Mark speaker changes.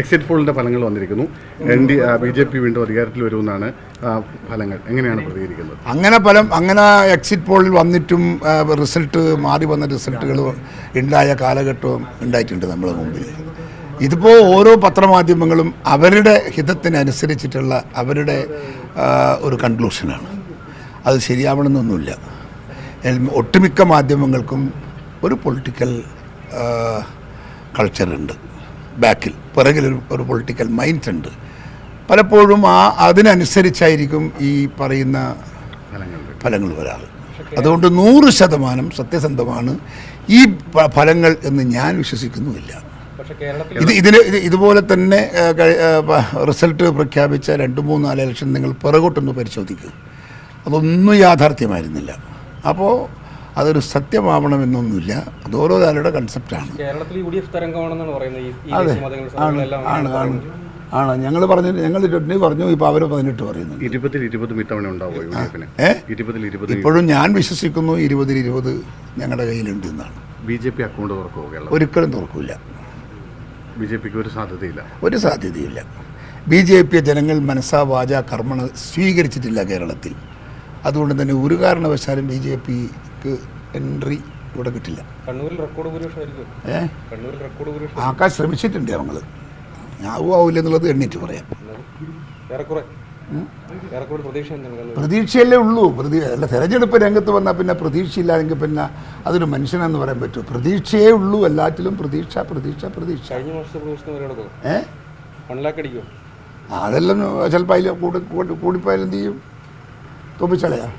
Speaker 1: Exit പോളിന്റെ ഫലങ്ങൾ വന്നിരിക്കുന്നു. ബി.ജെ.പി. വീണ്ടും അധികാരത്തിൽ വരുമെന്നാണ് ഫലങ്ങൾ. എങ്ങനെയാണ് പ്രതികരിക്കുന്നത്?
Speaker 2: അങ്ങനെ എക്സിറ്റ് പോളിൽ വന്നിട്ടും റിസൾട്ട് മാറി വന്ന റിസൾട്ടുകൾ ഉണ്ടായ കാലഘട്ടവും ഉണ്ടായിട്ടുണ്ട് നമ്മുടെ മുമ്പിൽ. ഇതിപ്പോൾ ഓരോ പത്രമാധ്യമങ്ങളും അവരുടെ ഹിതത്തിനനുസരിച്ചിട്ടുള്ള അവരുടെ ഒരു കൺക്ലൂഷനാണ്. അത് ശരിയാവണമെന്നൊന്നുമില്ല. ഒട്ടുമിക്ക മാധ്യമങ്ങൾക്കും ഒരു പൊളിറ്റിക്കൽ കൾച്ചറുണ്ട്, ബാക്കിൽ പിറകിൽ ഒരു പൊളിറ്റിക്കൽ മൈൻഡ് ഉണ്ട്. പലപ്പോഴും അതിനനുസരിച്ചായിരിക്കും ഈ പറയുന്ന ഫലങ്ങൾ വരാറ്. അതുകൊണ്ട് 100% സത്യസന്ധമാണ് ഈ ഫലങ്ങൾ എന്ന് ഞാൻ വിശ്വസിക്കുന്നുമില്ല. ഇതുപോലെ തന്നെ റിസൾട്ട് പ്രഖ്യാപിച്ച 2-3-4 ഇലക്ഷൻ നിങ്ങൾ പിറകോട്ടൊന്ന് പരിശോധിക്കുക, അതൊന്നും യാഥാർത്ഥ്യമായിരുന്നില്ല. അപ്പോൾ അതൊരു സത്യമാവണമെന്നൊന്നുമില്ല. അത് ഓരോ ആളുടെ കൺസെപ്റ്റാണ്. ആണ് ഞങ്ങൾ പറഞ്ഞു. ഇപ്പോൾ അവർ 18 പറയുന്നു. ഇപ്പോഴും ഞാൻ വിശ്വസിക്കുന്നു 20-20 ഞങ്ങളുടെ കയ്യിലുണ്ട് എന്നാണ്.
Speaker 1: ബി.ജെ.പി. അക്കൗണ്ട് തുറക്കുക?
Speaker 2: ഒരിക്കലും തുറക്കില്ല.
Speaker 1: ബി.ജെ.പിക്ക് ഒരു സാധ്യതയില്ല.
Speaker 2: ബി.ജെ.പിയെ ജനങ്ങൾ മനസ്സാ വാച കർമ്മണ സ്വീകരിച്ചിട്ടില്ല കേരളത്തിൽ. അതുകൊണ്ട് തന്നെ ഒരു കാരണവശാലും ബി.ജെ.പിക്ക് എൻട്രി ഇവിടെ കിട്ടില്ല. ആക്കാൻ ശ്രമിച്ചിട്ടുണ്ട് ഞങ്ങൾ. ആവില്ല എന്നുള്ളത് എണ്ണിട്ട് പറയാം. പ്രതീക്ഷയല്ലേ ഉള്ളൂ. അല്ല, തെരഞ്ഞെടുപ്പ് രംഗത്ത് വന്നാൽ പിന്നെ പ്രതീക്ഷയില്ലെങ്കിൽ പിന്നെ അതൊരു മനുഷ്യനെന്ന് പറയാൻ പറ്റുമോ? പ്രതീക്ഷയേ ഉള്ളൂ. എല്ലാറ്റിലും പ്രതീക്ഷ. അതെല്ലാം ചിലപ്പോൾ അതിൽ കൂടിപ്പോയാലും എന്ത് ചെയ്യും? തോപ്പിച്ചളയാ.